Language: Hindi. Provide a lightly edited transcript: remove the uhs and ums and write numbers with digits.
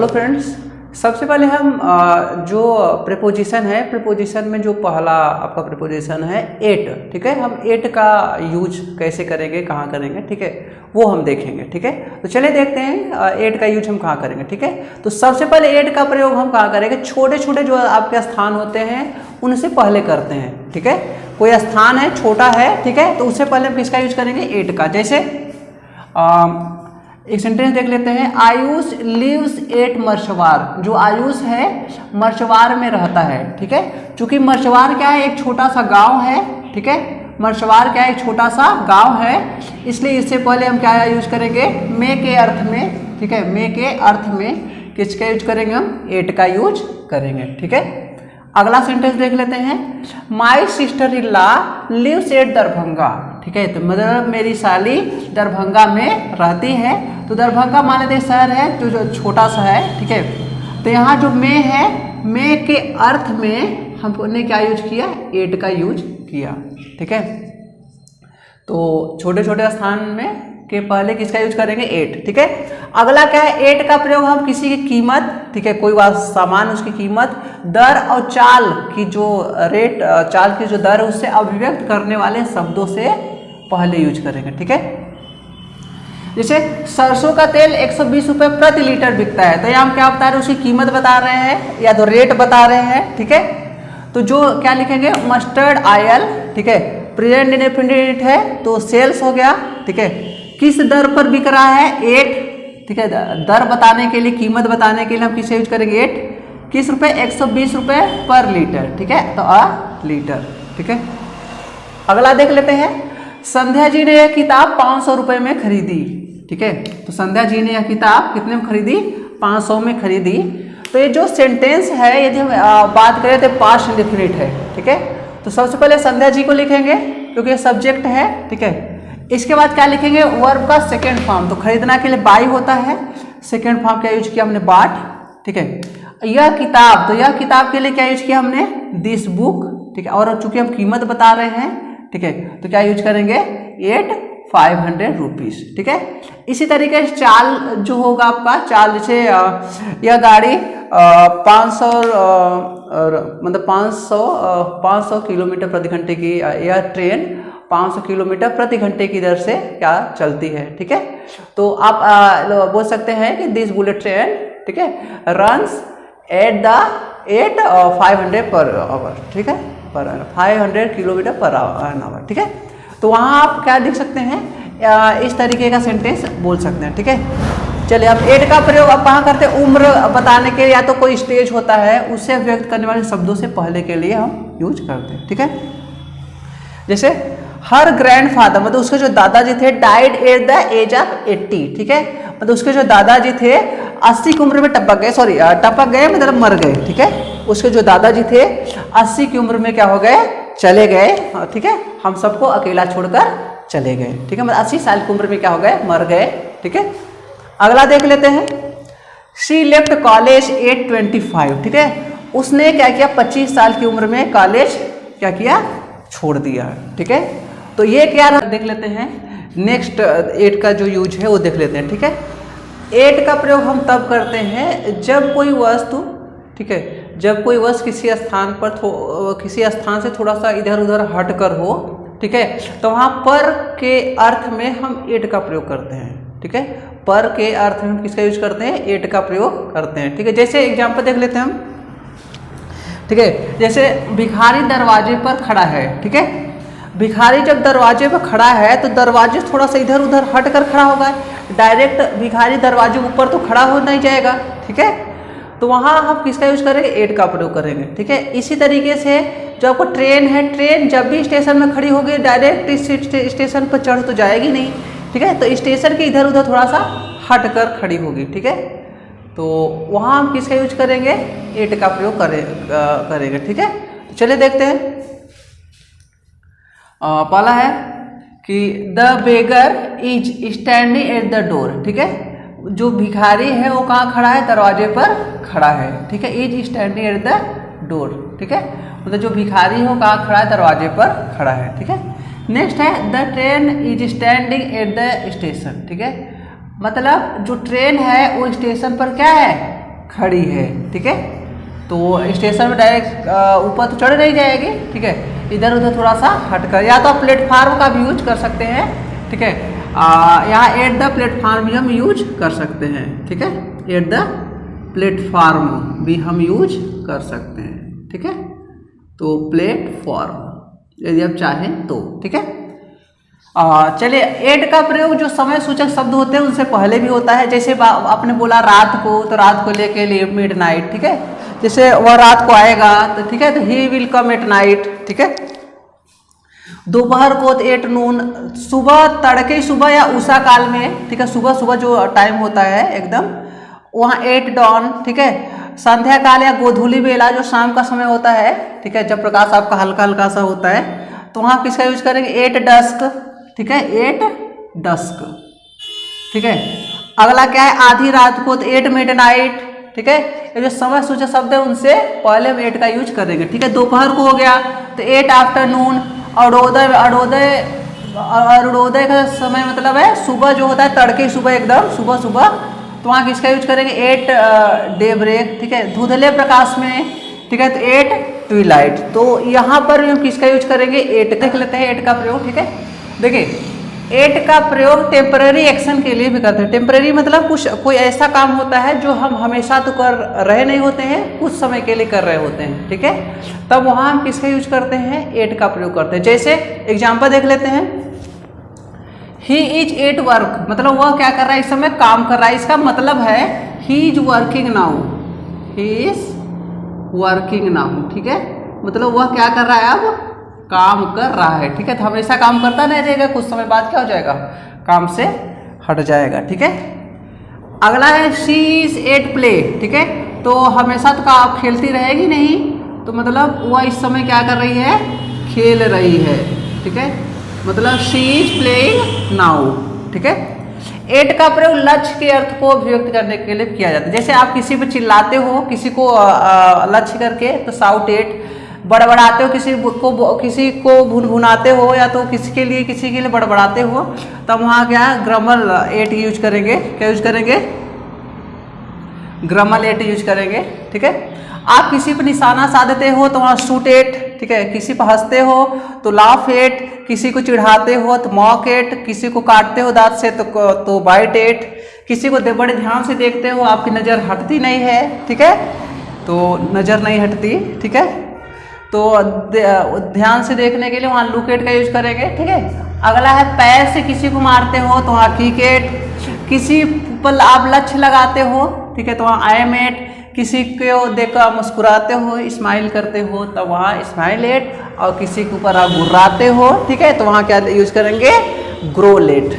हेलो फ्रेंड्स, सबसे पहले हम जो प्रीपोजिशन है, प्रीपोजिशन में जो पहला आपका प्रीपोजिशन है एट, ठीक है। हम एट का यूज कैसे करेंगे, कहाँ करेंगे, ठीक है, वो हम देखेंगे, ठीक है। तो चलिए देखते हैं एट का यूज हम कहाँ करेंगे, ठीक है। तो सबसे पहले एट का प्रयोग हम कहाँ करेंगे, छोटे छोटे जो आपके स्थान होते हैं उनसे पहले करते हैं, ठीक है। कोई स्थान है छोटा है, ठीक है, तो उससे पहले हम किसका यूज करेंगे, एट का। जैसे एक सेंटेंस देख लेते हैं, आयुष लिव्स एट मर्शवार। जो आयुष है मर्शवार में रहता है, ठीक है। चूंकि मर्शवार क्या है, एक छोटा सा गांव है, ठीक है। मर्शवार क्या है, एक छोटा सा गांव है, इसलिए इससे पहले हम क्या यूज करेंगे, मे के अर्थ में, ठीक है। मे के अर्थ में किसका यूज करेंगे, हम एट का यूज करेंगे, ठीक है। अगला सेंटेंस देख लेते हैं, my sister in law lives at Darbhanga, ठीक है। तो मतलब मेरी साली दरभंगा में रहती है। तो दरभंगा मान लेते शहर है जो छोटा सा है, ठीक है। तो यहाँ जो मे है, मे के अर्थ में हमने क्या यूज किया, एट का यूज किया, ठीक है। तो छोटे छोटे स्थान में के पहले किसका यूज करेंगे, एट, ठीक है। अगला क्या है, एट का प्रयोग हम किसी की कीमत, ठीक है, कोई सामान उसकी कीमत, दर और चाल की जो रेट, चाल की जो दर उससे अभिव्यक्त करने वाले शब्दों से पहले यूज करेंगे, ठीक है। जैसे सरसों का तेल 120 रुपये प्रति लीटर बिकता है, तो यहाँ हम क्या बता रहे हैं, उसकी कीमत बता रहे हैं या तो रेट बता रहे हैं, ठीक है। तो जो क्या लिखेंगे, मस्टर्ड ऑयल, ठीक है, प्रेजेंट इंडेफिनिट है तो सेल्स हो गया, ठीक है। किस दर पर बिक रहा है, एट, ठीक है। दर बताने के लिए, कीमत बताने के लिए हम किसे यूज करेंगे, एट। किस रुपए, 120 रुपये पर लीटर, ठीक है, तो अ लीटर, ठीक है। अगला देख लेते हैं, संध्या जी ने यह किताब 500 रुपये में खरीदी, ठीक है। तो संध्या जी ने यह किताब कितने में खरीदी, 500 में खरीदी। तो ये जो सेंटेंस है, यदि हम बात करें तो पास्ट इंडेफिनिट है, ठीक है। तो सबसे पहले संध्या जी को लिखेंगे क्योंकि सब्जेक्ट है, ठीक है। इसके बाद क्या लिखेंगे, वर्ब का सेकेंड फॉर्म। तो खरीदना के लिए बाई होता है, सेकेंड फॉर्म क्या यूज किया हमने, बाट, ठीक है। यह किताब, तो यह किताब के लिए क्या यूज किया हमने, दिस बुक, ठीक है। और चूंकि हम कीमत बता रहे हैं, ठीक है, तो क्या यूज करेंगे, 500 रुपीज, ठीक है। इसी तरीके से चाल जो होगा आपका, चाल जैसे यह गाड़ी 500 मतलब 500 किलोमीटर प्रति घंटे की, यह ट्रेन 500 किलोमीटर प्रति घंटे की दर से क्या चलती है, ठीक है। तो आप बोल सकते हैं कि दिस बुलेट ट्रेन, ठीक है, रन्स एट 500 पर आवर, ठीक है, पर 500 किलोमीटर पर आवर, ठीक है। तो वहाँ आप क्या लिख सकते हैं, इस तरीके का सेंटेंस बोल सकते हैं, ठीक है। चलिए अब एट का प्रयोग अब कहाँ करते हैं, उम्र बताने के लिए, या तो कोई स्टेज होता है उससे व्यक्त करने वाले शब्दों से पहले के लिए हम यूज करते हैं, ठीक है। जैसे हर ग्रैंडफादर, मतलब उसके जो दादाजी थे, died at the age of 80, ठीक है। मतलब उसके जो दादाजी थे 80 की उम्र में टपक गए, सॉरी टपक गए मतलब मर गए, ठीक है। उसके जो दादाजी थे 80 की उम्र में क्या हो गए, चले गए, ठीक है। हम सबको अकेला छोड़कर चले गए, ठीक है। मतलब 80 साल की उम्र में क्या हो गए, मर गए, ठीक है। अगला देख लेते हैं, शी लेफ्ट कॉलेज एट 25, ठीक है। उसने क्या किया, 25 साल की उम्र में कॉलेज क्या किया, छोड़ दिया, ठीक है। तो ये क्या देख लेते हैं, नेक्स्ट एट का जो यूज है वो देख लेते हैं, ठीक है। एट का प्रयोग हम तब करते हैं जब कोई वस्तु, ठीक है, जब कोई वस्तु किसी स्थान पर किसी स्थान से थोड़ा सा इधर उधर हट कर हो, ठीक है, तो वहाँ पर के अर्थ में हम एट का प्रयोग करते हैं, ठीक है। पर के अर्थ में हम किसका यूज करते हैं, एट का प्रयोग करते हैं, ठीक है। जैसे एग्जाम्पल देख लेते हैं हम, ठीक है। जैसे भिखारी दरवाजे पर खड़ा है, ठीक है। भिखारी जब दरवाजे पर खड़ा है तो दरवाजे थोड़ा सा इधर उधर हट कर खड़ा होगा, डायरेक्ट भिखारी दरवाजे ऊपर तो खड़ा हो नहीं जाएगा, ठीक है। तो वहाँ हम किसका यूज करेंगे, एट का प्रयोग करेंगे, ठीक है। इसी तरीके से जो आपको ट्रेन है, ट्रेन जब भी स्टेशन में खड़ी होगी डायरेक्ट स्टेशन पर चढ़ तो जाएगी नहीं, ठीक है। तो स्टेशन के इधर उधर थोड़ा सा हट कर खड़ी होगी, ठीक है। तो वहाँ हम किसका यूज करेंगे, एट का प्रयोग करेंगे, ठीक है। तो चलिए देखते हैं, पहला है कि the beggar is standing at the door, ठीक है। जो भिखारी है वो कहाँ खड़ा है, दरवाजे पर खड़ा है, ठीक है। Is standing at the door, ठीक है, मतलब जो भिखारी है वो कहाँ खड़ा है, दरवाजे पर खड़ा है, ठीक है। नेक्स्ट है the train is standing at the station, ठीक है। मतलब जो ट्रेन है वो स्टेशन पर क्या है, खड़ी है, ठीक है। तो स्टेशन में डायरेक्ट ऊपर तो चढ़ नहीं जाएगी, ठीक है, इधर उधर थोड़ा सा हटकर, या तो आप प्लेटफार्म का भी यूज कर सकते हैं, ठीक है। यहाँ एट द प्लेटफार्म भी हम यूज कर सकते हैं, ठीक है, एट द प्लेटफार्म भी हम यूज कर सकते हैं, ठीक है। तो प्लेटफॉर्म यदि आप चाहें तो, ठीक है। चलिए, एट का प्रयोग जो समय सूचक शब्द होते हैं उनसे पहले भी होता है। जैसे आपने बोला रात को, तो रात को लेके लिए मिडनाइट, ठीक है। जैसे वह रात को आएगा तो ठीक है, तो he will come at night, ठीक है। दोपहर को तो एट नून, सुबह तड़के सुबह या उषा काल में, ठीक है, सुबह सुबह जो टाइम होता है एकदम, वहाँ एट डॉन, ठीक है। संध्या काल या गोधूली बेला जो शाम का समय होता है, ठीक है, जब प्रकाश आपका हल्का हल्का सा होता है, तो वहाँ किसका यूज करेंगे, एट डस्क, ठीक है, एट डस्क, ठीक है। अगला क्या है, आधी रात को तो एट मिडनाइट, ठीक है। ये जो समय सूचक शब्द है उनसे पहले हम एट का यूज करेंगे, ठीक है। दोपहर को हो गया तो एट आफ्टरनून। अरुणोदय का समय मतलब है सुबह जो होता है, तड़के सुबह एकदम सुबह सुबह, तो वहाँ किसका यूज करेंगे, एट डे ब्रेक, ठीक है। धुंधले प्रकाश में, ठीक है, तो एट ट्विलाइट। तो यहाँ पर हम किसका यूज करेंगे, एट। देख लेते हैं एट का प्रयोग, ठीक है। देखिए, एट का प्रयोग टेम्पररी एक्शन के लिए भी करते हैं। टेम्पररी मतलब कुछ कोई ऐसा काम होता है जो हम हमेशा तो कर रहे नहीं होते हैं, कुछ समय के लिए कर रहे होते हैं, ठीक है। तब वहाँ हम किसका यूज करते हैं, एट का प्रयोग करते हैं। जैसे एग्जाम्पल देख लेते हैं, ही इज एट वर्क, मतलब वह क्या कर रहा है, इस समय काम कर रहा है। इसका मतलब है he is working now, he is working now, ठीक है। मतलब वह क्या कर रहा है, अब काम कर रहा है, ठीक है। तो हमेशा काम करता नहीं रहेगा, कुछ समय बाद क्या हो जाएगा, काम से हट जाएगा, ठीक है। अगला है शी इज एट प्ले, ठीक है। तो हमेशा तो आप खेलती रहेगी नहीं, तो मतलब वह इस समय क्या कर रही है, खेल रही है, ठीक है। मतलब शी इज प्लेइंग नाउ, ठीक है। एट का प्रयोग लक्ष्य के अर्थ को अभिव्यक्त करने के लिए किया जाता है। जैसे आप किसी पर चिल्लाते हो, किसी को लक्ष्य करके, तो साउट एट। बड़बड़ाते हो, किसी को भुनभुनाते हो, या तो किसी के लिए बड़बड़ाते हो, तब वहाँ क्या ग्रामर एट यूज करेंगे। क्या यूज करेंगे, ग्रामर एट यूज करेंगे, ठीक है। आप किसी पर निशाना साधते हो तो वहाँ शूट एट, ठीक है। किसी पर हंसते हो तो लाफ एट, किसी को चिढ़ाते हो तो मॉक एट, किसी को काटते हो दांत से तो बाइट एट, किसी को बड़े ध्यान से देखते हो, आपकी नज़र हटती नहीं है, ठीक है, तो नज़र नहीं हटती, ठीक है। तो ध्यान से देखने के लिए वहाँ लुक एट का यूज करेंगे, ठीक है। अगला है पैर से किसी को मारते हो तो वहाँ किक एट, किसी पर आप लक्ष्य लगाते हो, ठीक है, तो वहाँ आई एम एट, किसी को देखकर मुस्कुराते हो, स्माइल करते हो, तो वहाँ स्माइल एट, और किसी के ऊपर आप गुर्राते हो, ठीक है, तो वहाँ क्या यूज करेंगे, ग्रोल एट।